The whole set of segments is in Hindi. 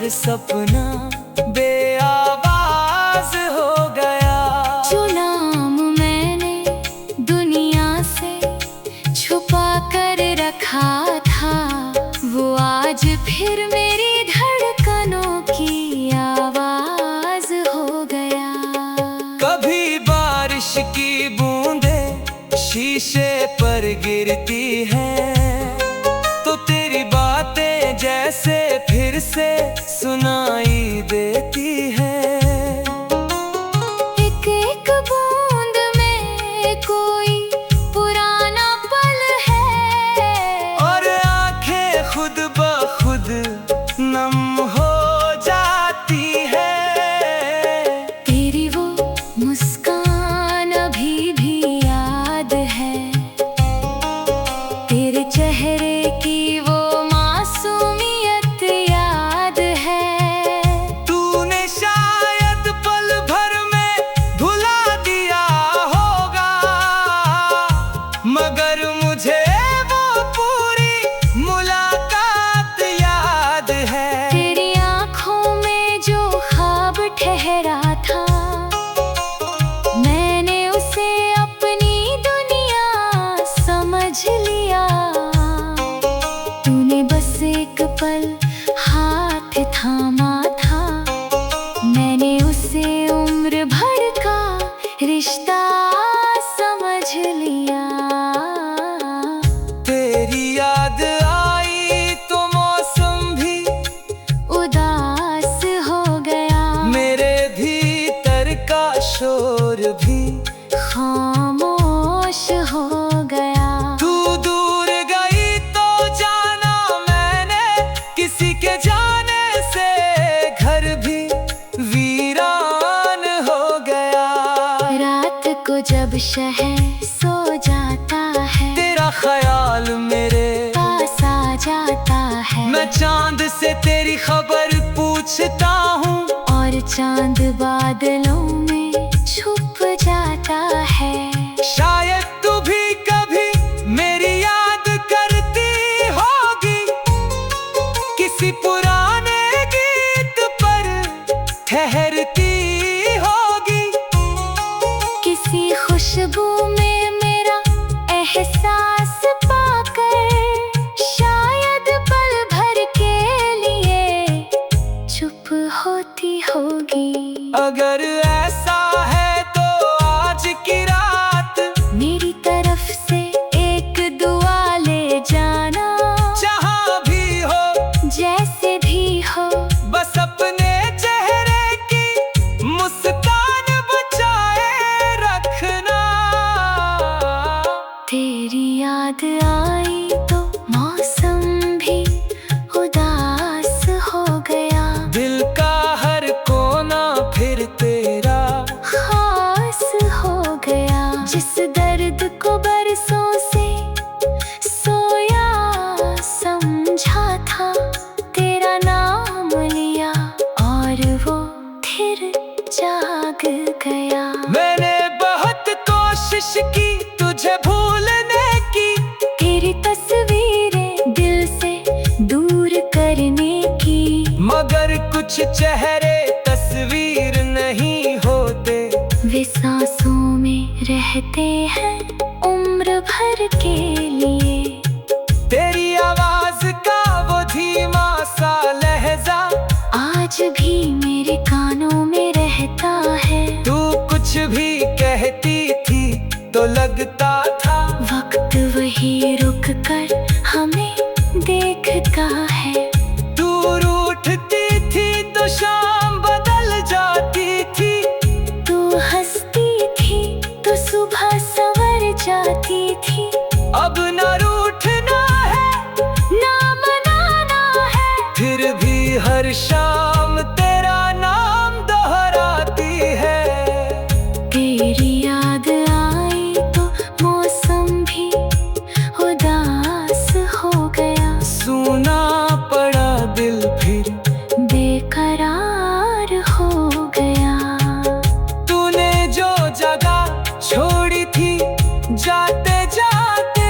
हर सपना बेआवाज हो गया। जो नाम मैंने दुनिया से छुपा कर रखा था, वो आज फिर मेरी धड़कनों की आवाज हो गया। कभी बारिश की बूंदें शीशे पर गिरती हैं, तो तेरी बातें जैसे फिर से सुनाई देती हैं। एक एक बूंद में कोई पुराना पल है, और आंखें खुद ब खुद नम हो जाती है। तेरी वो मुस्कान अभी भी याद है, तेरे चेहरे की वो मासूमियत याद है। तूने शायद पल भर में भुला दिया होगा, मगर मुझे वो पूरी मुलाकात याद है। तेरी आँखों में जो ख्वाब ठहरा था, मैंने उसे अपनी दुनिया समझ लिया। तूने बस एक पल हाथ थामा था, मैंने उसे उम्र भर का रिश्ता समझ लिया। तेरी याद आई तो मौसम भी उदास हो गया, मेरे भीतर का शोर भी खामोश हो गया। तू दूर गई तो जाना मैंने, किसी के जाने से घर भी वीरान हो गया। रात को जब शहर सो जाता है, तेरा ख्याल मेरे पास आ जाता है। मैं चांद से तेरी खबर पूछता हूँ, और चांद बादलों में छुप जाता है। शायद तू भी कभी मेरी याद करती होगी, किसी पुराने गीत पर ठहरती होगी। किसी खुशबू में मेरा एहसास पाकर शायद पल भर के लिए चुप होती होगी। अगर ऐसा है तो आज की रात मेरी तरफ से एक दुआ ले जाना, जहाँ भी हो जैसे भी हो। बस अपने चेहरे की मुस्कान बचाए रखना। तेरी याद आई तो मौसम भी उदास हो गया, दिल का हर कोना फिर तेरा खास हो गया। जिस दर्द को बरसों से सोया समझा था, तेरा नाम लिया और वो फिर जाग गया। मैंने बहुत कोशिश की तुझे भूलने की, तेरी तस्वीरें दिल से दूर करने की, मगर कुछ चेहरे तस्वीर नहीं होते। वे सांसों में रहते हैं उम्र भर के लिए। तेरी आवाज का वो धीमा सा लहजा आज भी मेरे कानों में रहता है। तू कुछ भी कहती थी तो लगता था वक्त वही रुक कर हमें देखता है। दूर उठती थी तो शाम बदल जाती थी, तू हंसती थी तो सुबह संवर जाती थी। अब न रूठना है ना मनाना है, फिर भी हर शाम तेरा नाम दोहराती है। तेरी याद आई तो मौसम भी उदास हो गया। सुना पड़ा दिल फिर बेकरार हो गया। तूने जो जगह छोड़ी थी जाते जाते,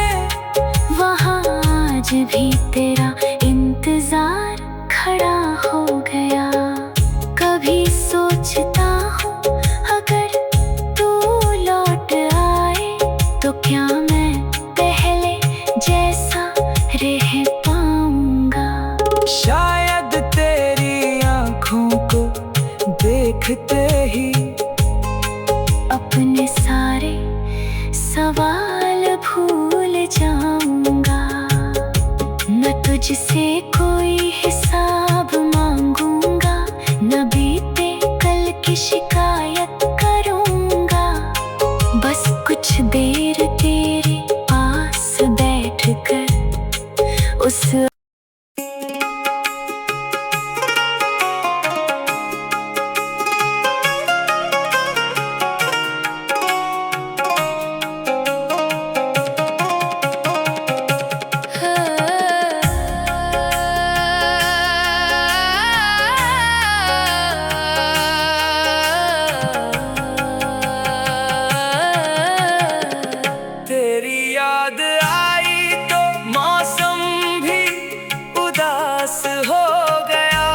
वहाँ आज भी तेरा इंतजार खड़ा हो गया। कोई हिसाब मांगूंगा, न बीते कल की शिकायत करूंगा। बस कुछ देर तेरे पास बैठकर उस याद आई तो मौसम भी उदास हो गया।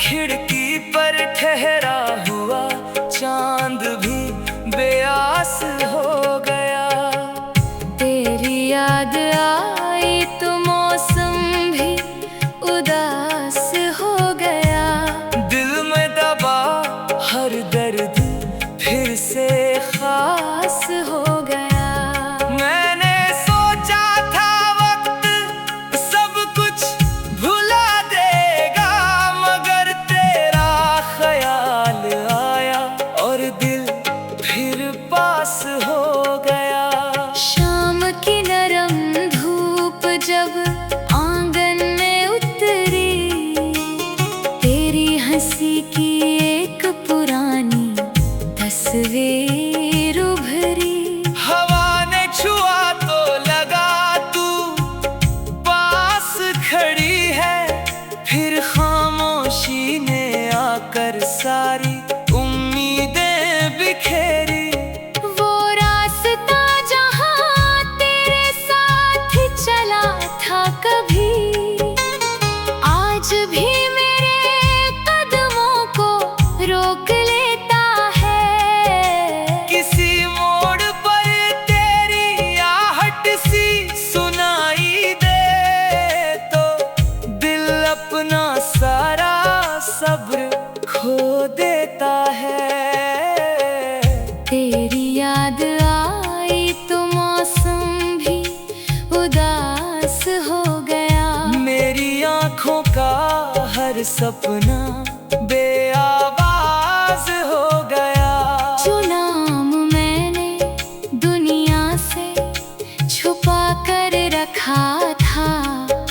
खिड़की पर ठहरा हुआ चांद भी बेआस हो गया। तेरी याद आई तो मौसम भी उदास हो गया। दिल में दबा हर दर्द फिर से खास हो गया। शाम की नरम धूप जब आंगन में उतरी, तेरी हंसी की एक पुरानी तस्वीर उभरी। हवा ने छुआ तो लगा तू पास खड़ी है, फिर खामोशी ने आकर सारी उम्मीदें बिखेरी। कभी आज भी मेरे कदमों को रोक लेता है। किसी मोड़ पर तेरी आहट सी सुनाई दे तो दिल अपना सारा सब्र खो देता है। तेरी याद आई तो मौसम भी उदास हो गया। मेरी आँखों का हर सपना बेआवाज हो गया। जो नाम मैंने दुनिया से छुपा कर रखा था,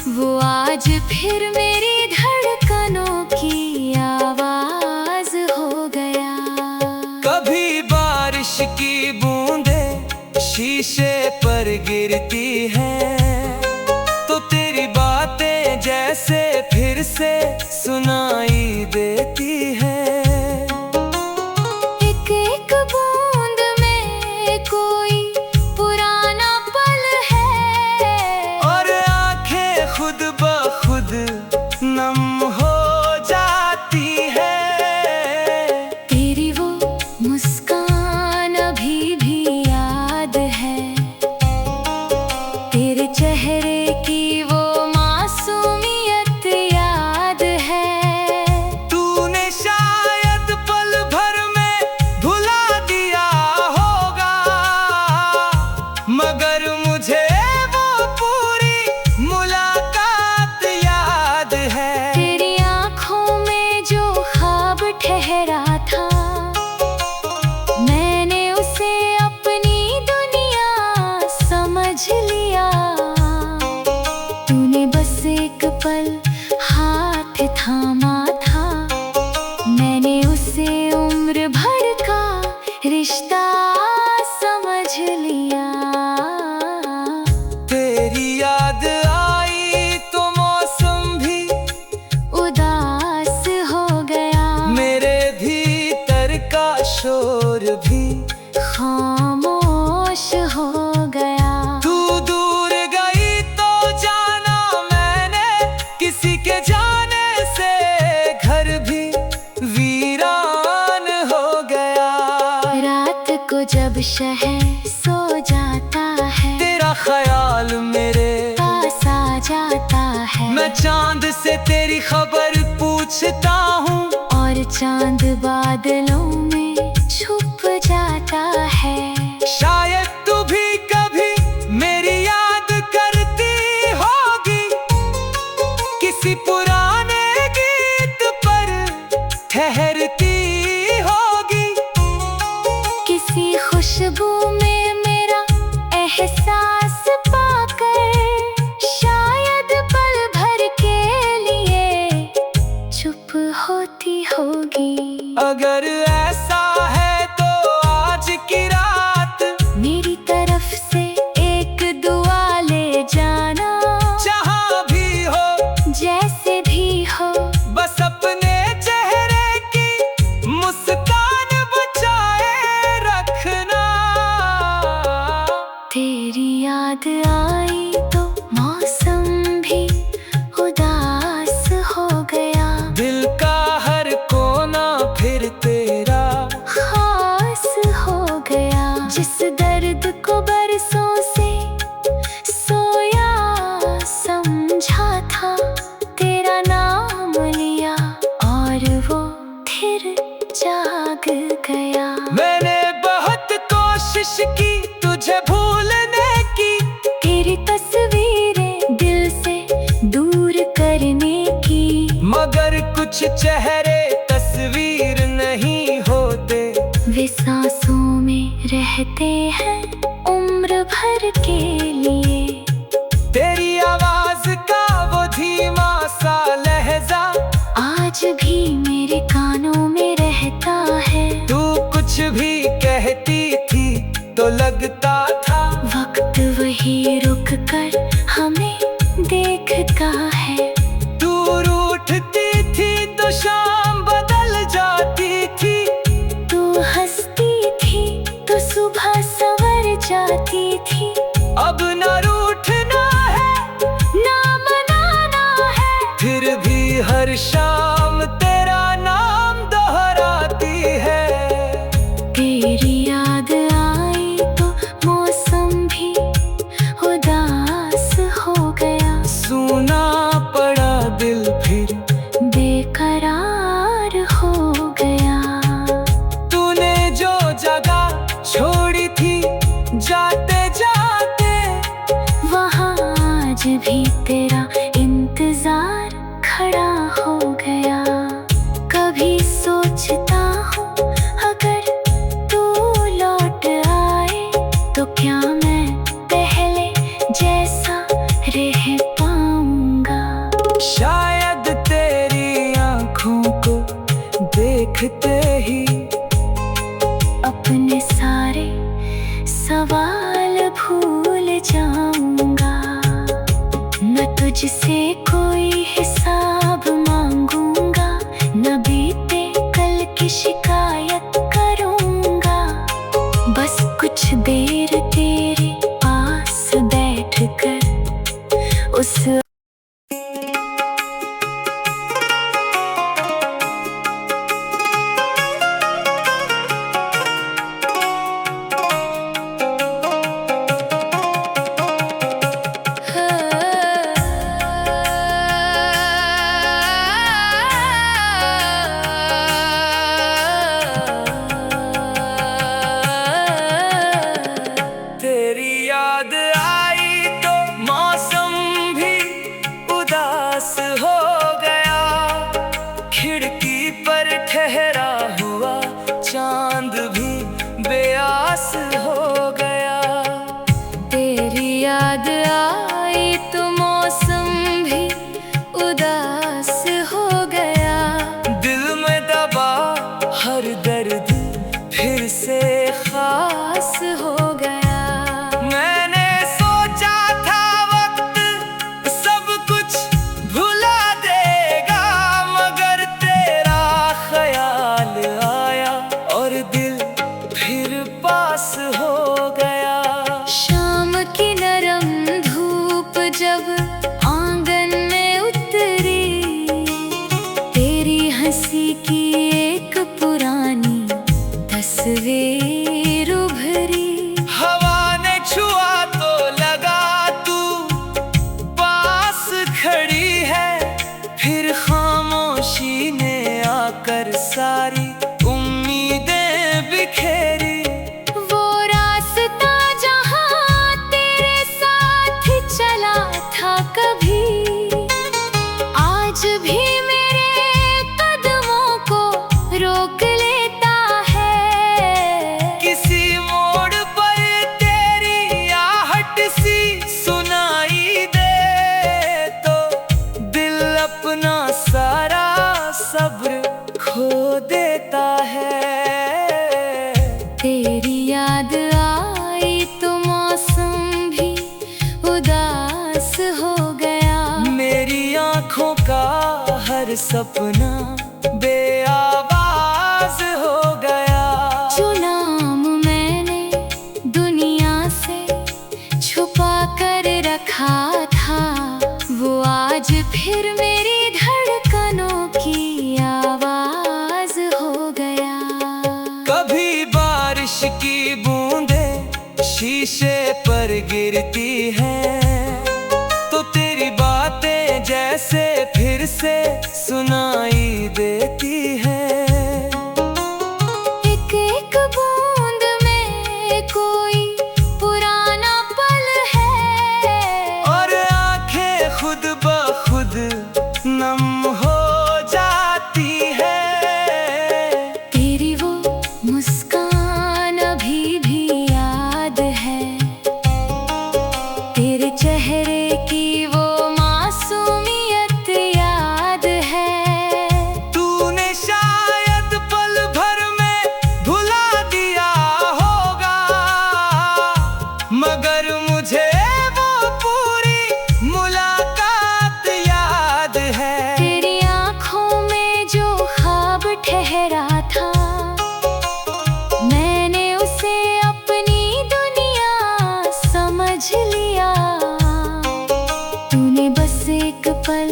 वो आज फिर मेरी धड़कनों की आवाज हो गया। कभी बारिश की बूंदें शीशे पर गिरती हैं तो तेरी बातें जैसे फिर से सुनाई देती हैं। एक एक बूंद में कोई पुराना पल है, और आंखें खुद ब खुद नम हो जाती है। तेरी वो मुस्कान अभी भी याद है, तेरे चेहरे की वो मासूमियत याद है। तूने शायद पल भर में भुला दिया होगा, मगर मुझे वो पूरी मुलाकात याद है। तेरी आँखों में जो ख्वाब ठहरा था, मैंने उसे अपनी दुनिया समझ लिया। तूने बस एक पल हाथ थामा था, मैंने उसे उम्र भर का रिश्ता समझ लिया। तेरी याद आई तो मौसम भी उदास हो गया। मेरे भीतर का शोर भी खामोश हो गया। तू दूर गई तो जाना मैंने किसी के जाने से घर भी वीरान हो गया। रात को जब शहर सो जाता है, तेरा ख्याल मेरे पास आ जाता है। मैं चांद से तेरी खबर पूछता हूँ, और चांद बादलों में छुप जाता है। शायद तू भी कभी मेरी याद करती होगी। किसी पुराने गीत पर ठहरती होगी, किसी खुशबू में मेरा एहसास पाकर शायद पल भर के लिए चुप होती होगी। अगर ऐसा है तो आज की रात मेरी तरफ से एक दुआ ले जाना, जहाँ भी हो जैसे भी हो, बस अपने चेहरे की मुस्कान बचाए रखना। तेरी याद आई तो मौसम भी उदास हो गया, दिल का हर कोना फिर तेरा खास हो गया। जिस दर्द को बरसों से सोया समझा था, तेरा नाम लिया और वो फिर जाग गया। मैंने बहुत कोशिश की तुझे भूलने की, तेरी तस्वीरें दिल से दूर करने की, मगर कुछ चेहरे तस्वीर नहीं होते। वे सांसों में रहते हैं उम्र भर के लिए। तेरी आवाज का वो धीमा सा लहजा आज भी मेरे कानों में रहता है। तू कुछ भी कहती थी तो लगता था वक्त वही रुक कर हमें देखता है। दूर उठती थी तो शाम बदल जाती थी, तू हंसती थी तो सुबह संवर जाती थी। अब न रूठना है ना मनाना है, फिर भी हर शाम तेरा नाम दोहराती है। तेरी याद आई तो मौसम भी उदास हो गया, सूना पड़ा दिल फिर बेकरार हो गया। तूने जो जगह छोड़ी थी जाते जाते, वहाँ आज भी तेरा इंतजार खड़ा हो गया। कभी सोचता हूँ अगर तू लौट आए तो क्या मैं पहले जैसा रह पाऊंगा। शायद तेरी आँखों को देखते ही अपने सारे सवाल भूल जाऊंगा। न तुझसे कोई हिसाब मांगूंगा, न बीते कल की शिकायत करूंगा। बस कुछ देर तेरे पास बैठकर उस तेरी याद आई तो मौसम भी उदास हो गया, खिड़की पर ठहरा हुआ चांद भी बेआस हो गया। तेरी याद आई तो मौसम भी उदास हो गया, दिल में दबा हर दर्द फिर से खास हो गया। मैंने सोचा था वक्त सब कुछ भुला अपना सारा सब्र खो देता है। तेरी याद आई तो मौसम भी उदास हो गया। मेरी आँखों का हर सपना बेआवाज हो गया। जो नाम मैंने दुनिया से छुपा कर रखा था, वो आज फिर मेरी धड़कनों की आवाज हो गया। कभी बारिश की बूंदें शीशे पर गिरती हैं, तो तेरी बातें जैसे फिर से सुनाई देती हैं। एक एक बूंद में कोई पुराना पल है, और आंखें खुद ब खुद नम हो जाती है। तेरी वो मुस्कान अभी भी याद है, तेरे चेहरे की वो मासूमियत याद है। तूने शायद पल भर में भुला दिया होगा, मगर मुझे वो पूरी मुलाकात याद है। तेरी आँखों में जो ख्वाब ठहरा था, मैंने उसे अपनी दुनिया समझ लिया। तूने बस एक पल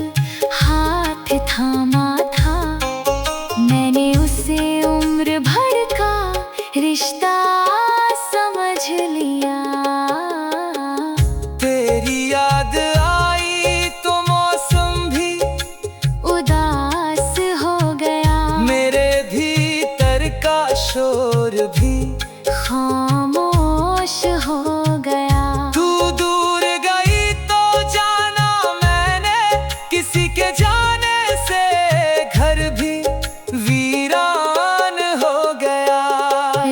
हाथ थामा था, मैंने उसे उम्र भर का रिश्ता समझ लिया। तेरी याद आई तो मौसम भी उदास हो गया। मेरे भीतर का शोर भी खामोश हो गया। तू दूर गई तो जाना मैंने, किसी के जाने से घर भी वीरान हो गया।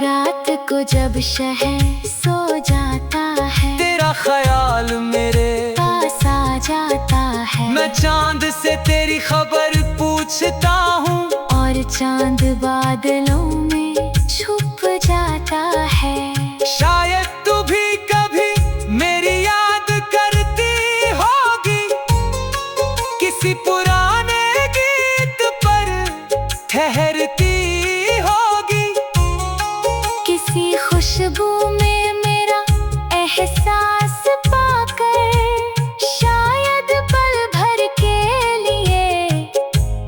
रात को जब शहर सो जाता है, तेरा ख्याल मेरे पास आ जाता है। मैं चांद से तेरी खबर पूछता हूँ, और चांद बादलों में छुप जाता है। शायद तू भी कभी मेरी याद करती होगी, किसी पुराने गीत पर ठहरती होगी। किसी खुशबू में मेरा एहसास पाकर, शायद पल भर के लिए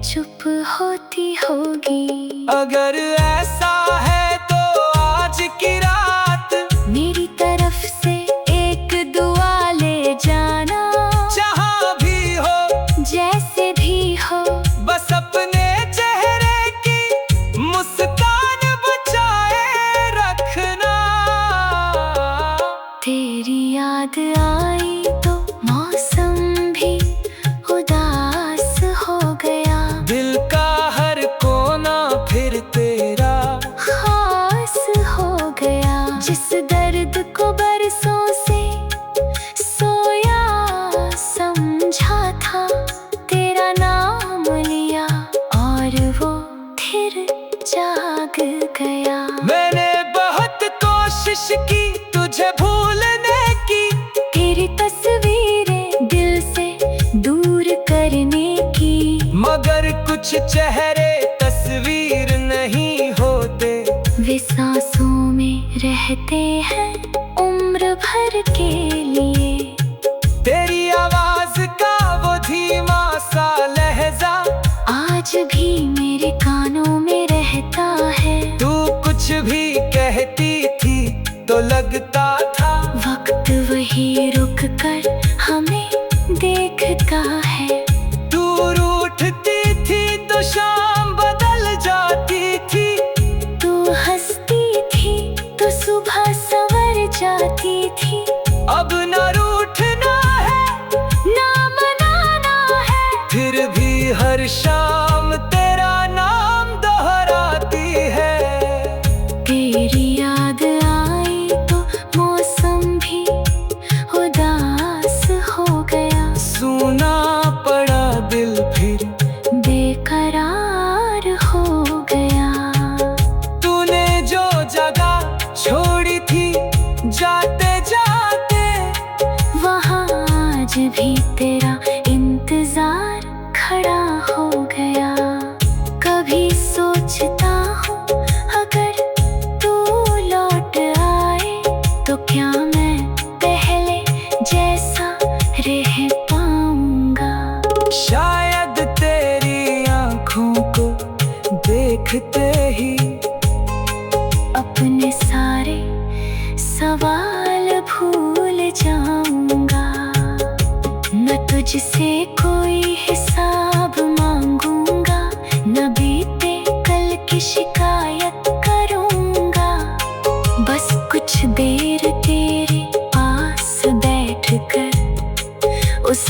चुप होती होगी। अगर ऐसा है तो आज की रात मेरी तरफ से एक दुआ ले जाना। जहाँ भी हो जैसे भी हो, बस अपने चेहरे की मुस्कान बचाए रखना। तेरी याद आई तो मौसम भी उदास हो गया। दिल का हर कोना फिर तेरा खास हो गया। जिस दर्द को बरसों से सोया समझा था, तेरा नाम लिया और वो फिर जाग गया। मैंने बहुत कोशिश की तुझे भूलने की, तेरी तस्वीरें दिल से दूर करने की, मगर कुछ चेहरे तस्वीर नहीं होते। वे सांसों में रहते हैं उम्र भर के लिए। तेरी आवाज का वो धीमा सा लहजा आज भी मेरे कानों में रहता है। तू कुछ भी कहती थी तो लगता था वक्त वही रुक कर हमें देखता है। दूर उठती थी तो शाम बदल जाती थी, तू हंसती थी तो सुबह संवर जाती थी। अब न रूठना है ना मनाना है, फिर भी हर शाम तेरा नाम दोहराती है। तेरी याद आई तो मौसम भी उदास हो गया। सुना पड़ा दिल भी देखते ही अपने सारे सवाल भूल जाऊंगा। न तुझसे कोई हिसाब मांगूंगा, न बीते कल की शिकायत करूंगा। बस कुछ देर तेरे पास बैठकर उस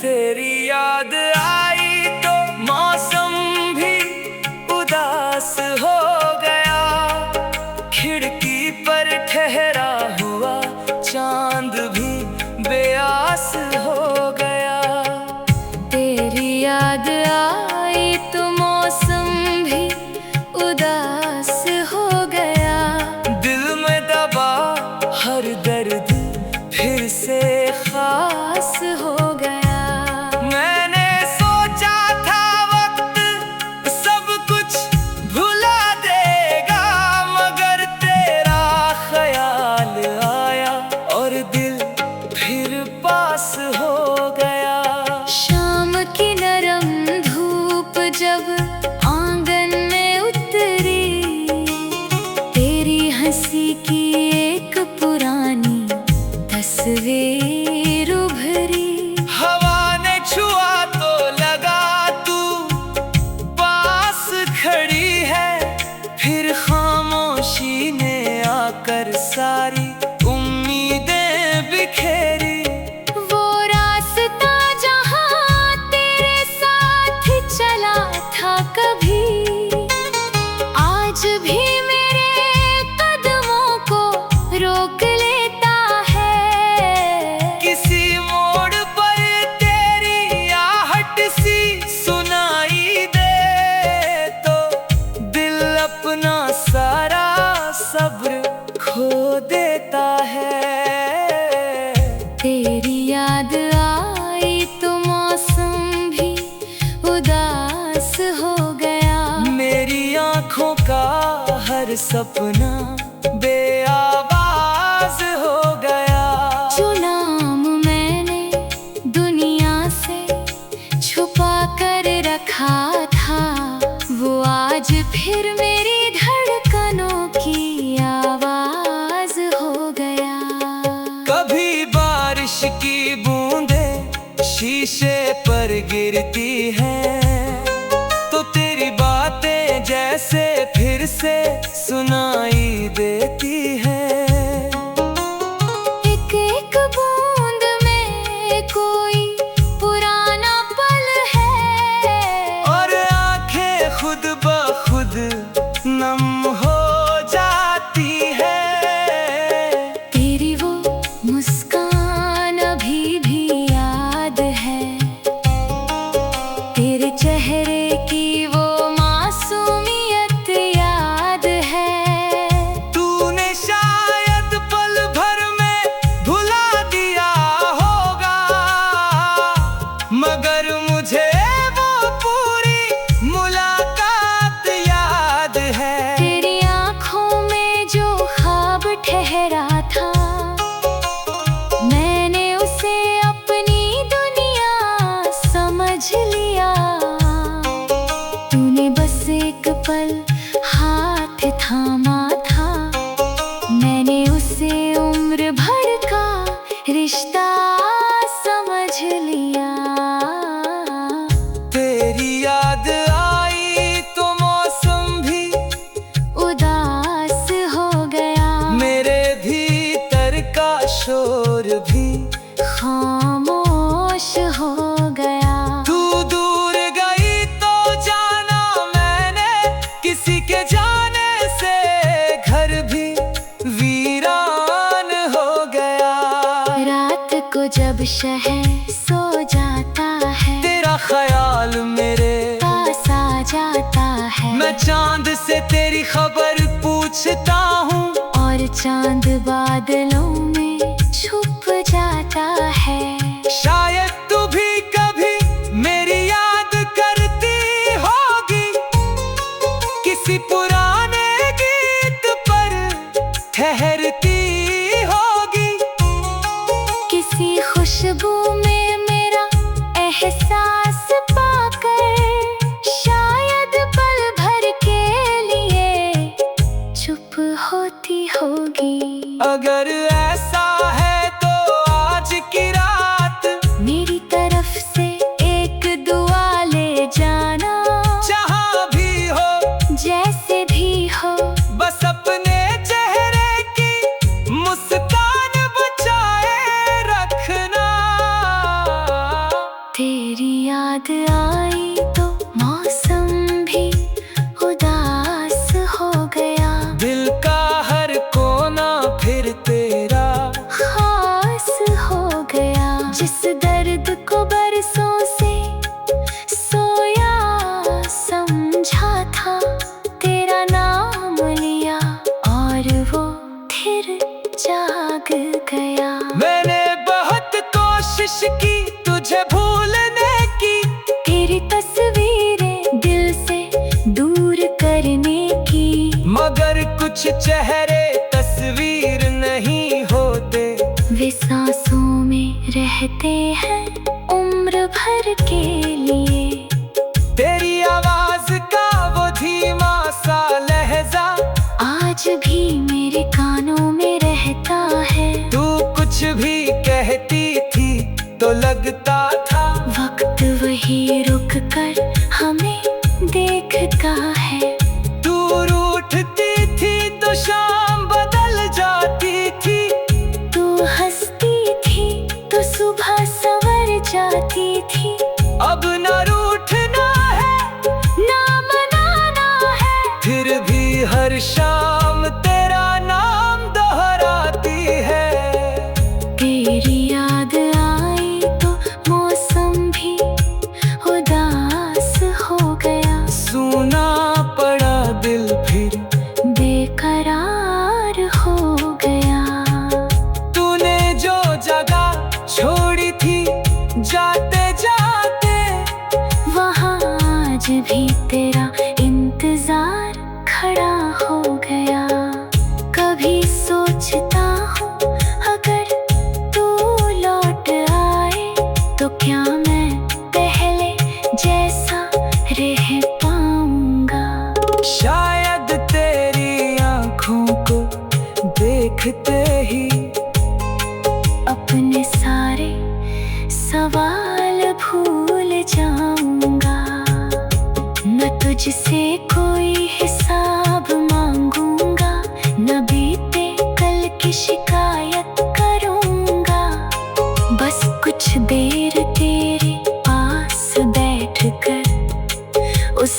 तेरी याद आई तो मौसम भी उदास हो गया। खिड़की पर ठहरा हुआ चांद भी बेआस हो गया। तेरी याद आई तो मौसम भी उदास हो गया। दिल में दबा हर दर्द फिर से खास हो गया। मैंने सोचा था वक्त सब कुछ भुला देगा, मगर तेरा ख्याल आया और दिल फिर पास हो गया। शाम की नरम धूप जब आंगन में उतरी, तेरी हंसी की एक पुरानी तस्वीर उभरी। हवा ने छुआ तो लगा तू पास खड़ी है, फिर खामोशी ने आकर सारी उम्मीदें बिखेरी। वो रास्ता जहाँ तेरे साथ चला था कभी, आज भी मेरे कदमों को रोक लेता है। किसी मोड़ पर तेरी आहट सी सुनाई दे तो दिल अपना सारा सब्र खो देता है। तेरी याद आई तो मौसम भी उदास हो गया। मेरी आँखों का हर सपना बेआवाज हो गया। जो नाम मैंने दुनिया से छुपा कर रखा था, वो आज फिर मेरी धड़कनों की आवाज हो गया। कभी बारिश की बूंदें शीशे पर गिरती हैं, तो तेरी बातें जैसे फिर से सुनाई देती हैं। एक एक बूंद में कोई पुराना पल है, और आंखें खुद ब खुद नम हो जाती है। तेरी वो मुस्कान अभी भी याद है, तेरे चेहरे की वो मासूमियत याद है। तूने शायद पल भर में भुला दिया होगा, मगर मुझे वो पूरी मुलाकात याद है। तेरी आँखों में जो ख्वाब ठहरा था, मैंने उसे अपनी दुनिया समझ लिया। तूने बस एक पल हाथ थामा था, मैंने उसे उम्र भर का रिश्ता समझ लिया। तेरी याद आई तो मौसम भी उदास हो गया। मेरे भीतर का शोर भी खामोश हो गया। तू दूर गई तो जाना मैंने, किसी के जाने से घर भी वीरान हो गया। रात को जब शहर सो जाता है, तेरा ख्याल मेरे पास आ जाता है। मैं चांद से तेरी खबर पूछता हूँ, और चांद बादलों में छुप जाता है। शायद तू भी कभी मेरी याद करती होगी, किसी पुराने गीत पर ठहरती होगी, किसी खुशबू में मेरा एहसास पाकर शायद पल भर के लिए चुप होती होगी। अगर ऐसा है तो आज की रात मेरी तरफ से एक दुआ ले जाना। जहाँ भी हो जैसे भी हो बस अपने चेहरे की मुस्कान बचाए रखना। तेरी याद आई तो मौसम भी उदास हो गया। दिल का हर कोना फिर तेरा खास हो गया। जिस दर्द को बरसों से सोया समझा था, तेरा नाम लिया और वो फिर जाग गया। मैंने बहुत कोशिश की तुझे भूलने की, तेरी तस्वीरें दिल से दूर करने की, मगर कुछ चेहरे तस्वीर नहीं होते। वे सांसों में रहते हैं उम्र भर के लिए। तेरी आवाज का वो धीमा सा लहजा आज भी मेरे कानों में रहता है। तू कुछ भी कहती थी तो लगता था वक्त वही रुक कर हमें देखता है। दूर उठती थी तो शाम बदल जाती थी, तू हंसती थी तो सुबह संवर जाती थी। अब न रूठना है ना मनाना है, फिर भी हर शाम तेरा नाम दोहराती है। तेरी याद आई तो मौसम भी उदास हो गया। सुना पड़ा दिल फिर बेकरार हो गया। तूने जो जगह छोड़ी थी जाते जाते, वहाँ आज भी तेरा इंतजार खड़ा हो गया। कभी सोचता हूँ अगर तू लौट आए तो क्या मैं पहले जैसा रह पाऊंगा। शायद तेरी आंखों को देखते ही अपने सारे सवाल भूल जाऊंगा। न तुझसे कोई हिसाब मांगूंगा, न बीते कल की शिकायत करूंगा। बस कुछ देर तेरे पास बैठकर उस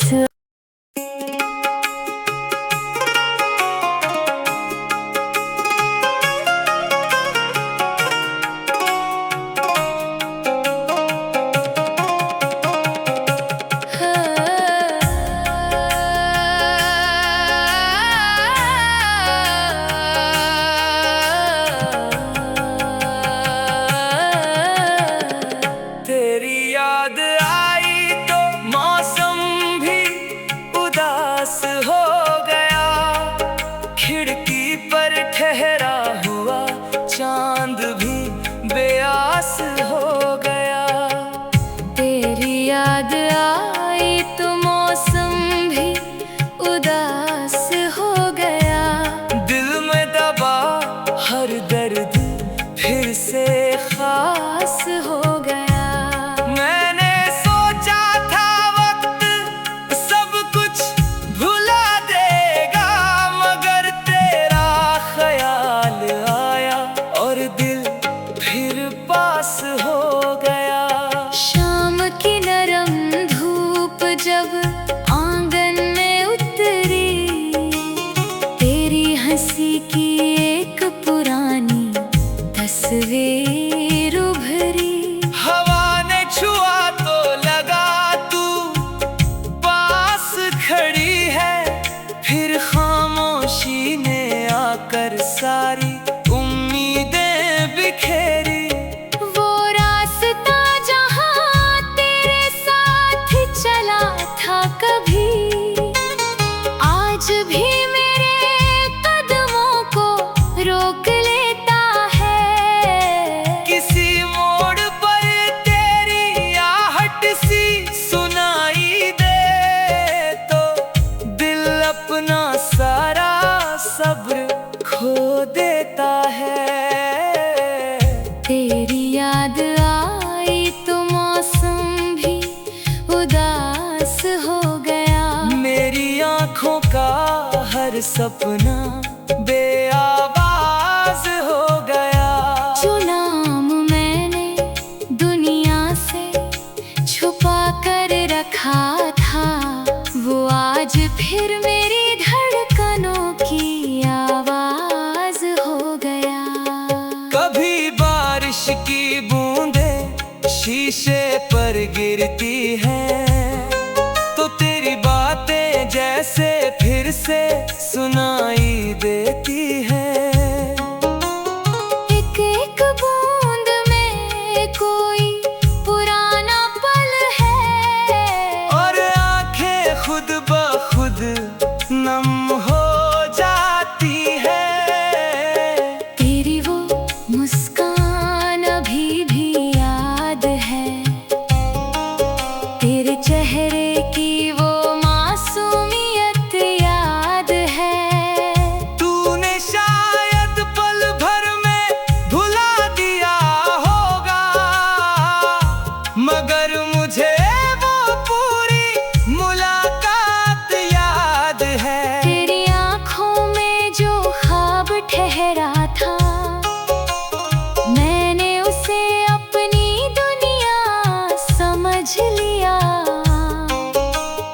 सब्र खो देता है। तेरी याद आई तो मौसम भी उदास हो गया। मेरी आँखों का हर सपना बेआवाज हो गया। जो नाम मैंने दुनिया से छुपा कर रखा था, वो आज फिर मेरी धड़कनों की आवाज हो गया। कभी बारिश की बूंदें शीशे पर गिरती हैं, तो तेरी बातें जैसे फिर से सुनाई देती हैं। एक एक बूंद में कोई पुराना पल है, और आंखें खुद ब खुद नम हो जाती है। तेरी वो मुस्कान अभी भी याद है, तेरे चेहरे की वो मासूमियत याद है। तूने शायद पल भर में भुला दिया होगा, मगर मुझे वो पूरी मुलाकात याद है। तेरी आँखों में जो ख्वाब ठहरा था, मैंने उसे अपनी दुनिया समझ लिया।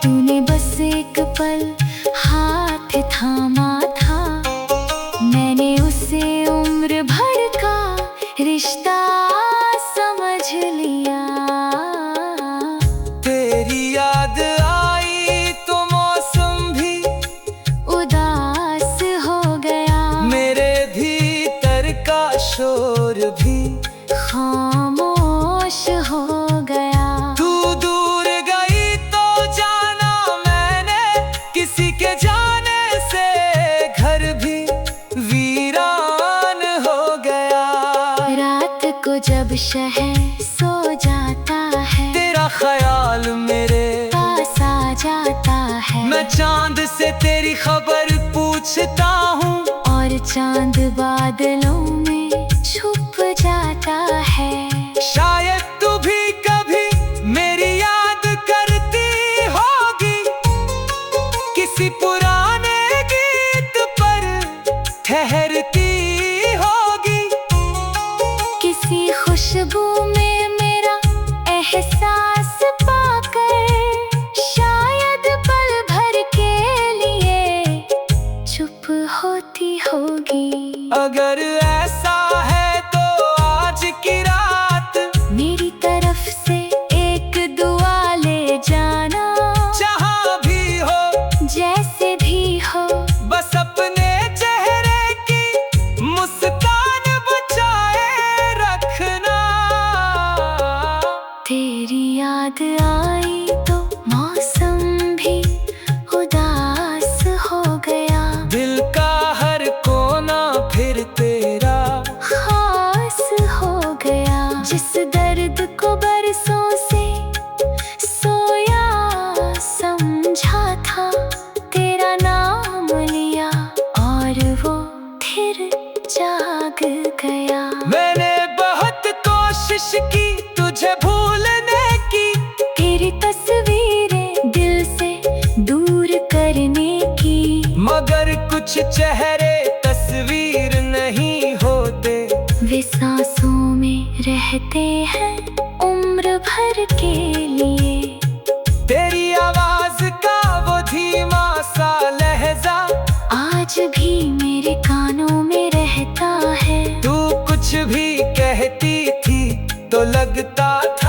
तूने बस एक पल हाथ थामा था, मैंने उसे उम्र भर का रिश्ता समझ लिया। तेरी याद आई तो मौसम भी उदास हो गया। मेरे भीतर का शोर भी खामोश हो गया। तू दूर गई तो जाना मैंने, किसी के जाने से घर भी वीरान हो गया। रात को जब शहर सो जाता है, तेरा ख्याल मेरे पास आ जाता है। मैं चांद से तेरी खबर पूछता हूँ, और चांद बादलों में छुप जाता है। शायद तू भी कभी मेरी याद करती होगी, किसी पुराने गीत पर ठहरती होगी। किसी खुशबू में मेरा एहसास पाकर, शायद पल भर के लिए चुप होती होगी। अगर ऐसा है तो आज की रात मेरी तरफ से एक दुआ ले जाना। जहाँ भी हो जैसे भी हो, बस अपने चेहरे की मुस्कान बचाए रखना। तेरी याद आई तो मौसम भी उदास हो गया। दिल का हर कोना फिर तेरा खास हो गया। जिस दर्द को बरसों से सोया समझा था, तेरा नाम लिया और वो फिर जाग गया। मैंने बहुत कोशिश की तुझे भूलने की, तेरी तस्वीरें दिल से दूर करने की, मगर कुछ चेहरे तस्वीर नहीं होते। वे सांसों में रहते हैं उम्र भर के लिए। तेरी आवाज का वो धीमा सा लहजा आज भी मेरे कानों में रहता है। तू कुछ भी कहती थी तो लगता था